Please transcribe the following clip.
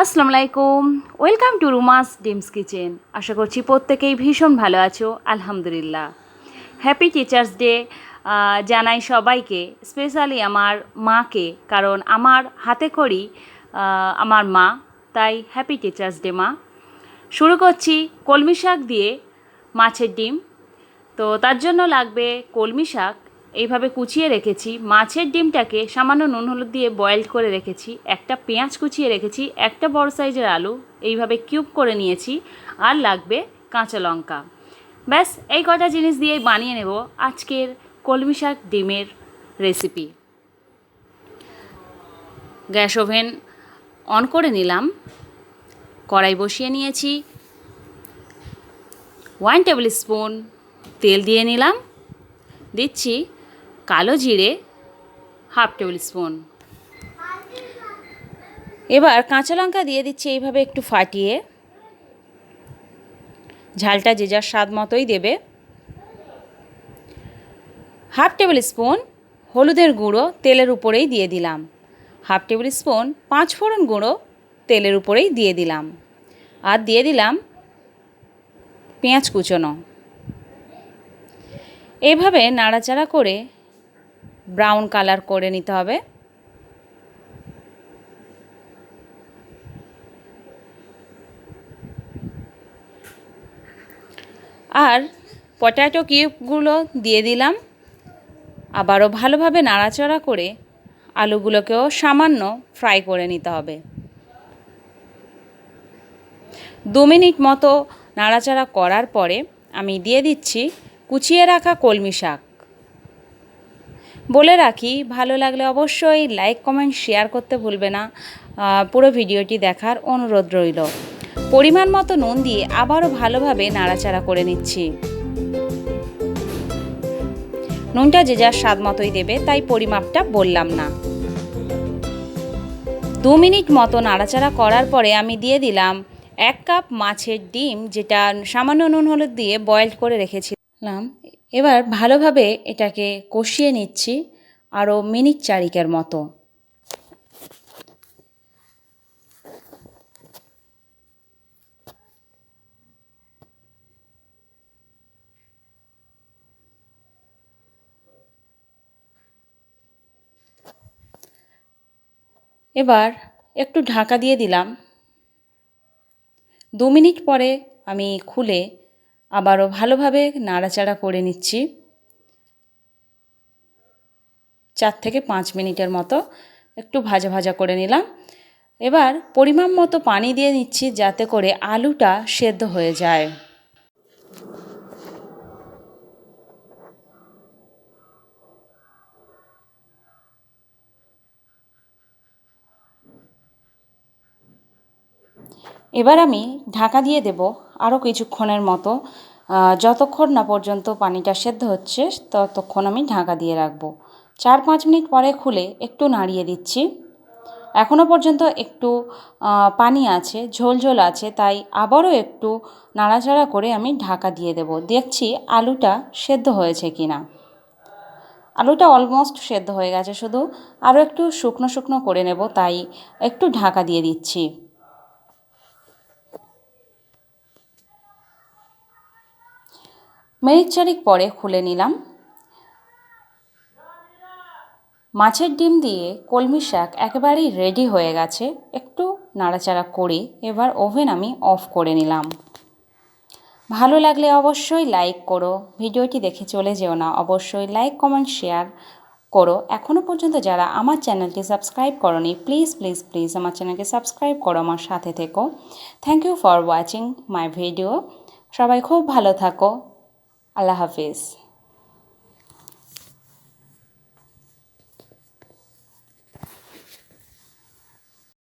আসসালামু আলাইকুম। Welcome to Ruma's Dim's kitchen. আশা করছি প্রত্যেকেই ভীষণ ভালো আছো, আলহামদুলিল্লাহ। হ্যাপি টিচার্স ডে জানাই সবাইকে, স্পেশালি আমার মাকে, কারণ আমার হাতে খড়ি আমার মা, তাই হ্যাপি টিচার্স ডে মা। শুরু করছি কলমি শাক দিয়ে মাছের ডিম। তো তার জন্য লাগবে কলমি শাক, এইভাবে কুচিয়ে রেখেছি। মাছের ডিমটাকে সামান্য নুন হলুদ দিয়ে বয়েল করে রেখেছি। একটা পেঁয়াজ কুচিয়ে রেখেছি। একটা বড় সাইজের আলু এইভাবে কিউব করে নিয়েছি। আর লাগবে কাঁচা লঙ্কা। ব্যাস এই কটা জিনিস দিয়েই বানিয়ে নেব আজকের কলমি শাক ডিমের রেসিপি। গ্যাস ওভেন অন করে নিলাম। কড়াই বসিয়ে নিয়েছি। 1 টেবিল স্পুন তেল দিয়ে নিলাম। দিচ্ছি কালো জিরে 1/2 টেবিল স্পুন। এবার কাঁচা লঙ্কা দিয়ে দিচ্ছি এইভাবে একটু ফাটিয়ে। ঝালটা যে যার স্বাদ মতোই দেবে। 1/2 টেবিল স্পুন হলুদের গুঁড়ো তেলের উপরেই দিয়ে দিলাম। 1/2 টেবিল স্পুন 5 ফোড়ন গুঁড়ো তেলের উপরেই দিয়ে দিলাম। আর দিয়ে দিলাম পেঁয়াজ কুচোনো। এইভাবে নাড়াচাড়া করে ব্রাউন কালার করে নিতে হবে। আর পটেটো কিউবগুলো দিয়ে দিলাম। আবারও ভালোভাবে নাড়াচাড়া করে আলুগুলোকেও সামান্য ফ্রাই করে নিতে হবে। 2 মিনিট মতো নাড়াচাড়া করার পরে আমি দিয়ে দিচ্ছি কুচিয়ে রাখা কলমি শাক। বলে রাখি, ভালো লাগলে অবশ্যই লাইক কমেন্ট শেয়ার করতে ভুলবে না। পুরো ভিডিওটি দেখার অনুরোধ রইল। পরিমাণ মতো নুন দিয়ে আবারও ভালোভাবে নাড়াচাড়া করে নিচ্ছি। নুনটা যে যার স্বাদ মতোই দেবে, তাই পরিমাপটা বললাম না। 2 মিনিট মতো নাড়াচাড়া করার পরে আমি দিয়ে দিলাম 1 কাপ মাছের ডিম, যেটা সামান্য নুন হলুদ দিয়ে বয়েল করে রেখেছিলাম। এবার ভালোভাবে এটাকে কষিয়ে নিচ্ছি আরও মিনিট 4 মতো। এবার একটু ঢাকা দিয়ে দিলাম। 2 মিনিট পরে আমি খুলে আবারও ভালোভাবে নাড়াচাড়া করে নিচ্ছি। 4 থেকে 5 মিনিটের মতো একটু ভাজা ভাজা করে নিলাম। এবার পরিমাণ মতো পানি দিয়ে নিচ্ছি, যাতে করে আলুটা সেদ্ধ হয়ে যায়। এবার আমি ঢাকা দিয়ে দেব আরও কিছুক্ষণের মতো। যতক্ষণ না পর্যন্ত পানিটা সেদ্ধ হচ্ছে ততক্ষণ আমি ঢাকা দিয়ে রাখবো। 4-5 মিনিট পরে খুলে একটু নাড়িয়ে দিচ্ছি। এখনও পর্যন্ত একটু পানি আছে, ঝোল ঝোল আছে, তাই আবারও একটু নাড়াচাড়া করে আমি ঢাকা দিয়ে দেব। দেখছি আলুটা সেদ্ধ হয়েছে কিনা। আলুটা অলমোস্ট সেদ্ধ হয়ে গেছে, শুধু আরও একটু শুকনো শুকনো করে নেব, তাই একটু ঢাকা দিয়ে দিচ্ছি। মিনিট 4 পরে খুলে নিলাম। মাছের ডিম দিয়ে কলমি শাক একেবারেই রেডি হয়ে গেছে। একটু নাড়াচাড়া করে এবার ওভেন আমি অফ করে নিলাম। ভালো লাগলে অবশ্যই লাইক করো। ভিডিওটি দেখে চলে যেও না, অবশ্যই লাইক কমেন্ট শেয়ার করো। এখনও পর্যন্ত যারা আমার চ্যানেলটি সাবস্ক্রাইব করোনি, প্লিজ প্লিজ প্লিজ আমার চ্যানেলকে সাবস্ক্রাইব করো, আমার সাথে থেকো। Thank you for watching my video. সবাই খুব ভালো থাকো। আল্লাহ হাফিজ।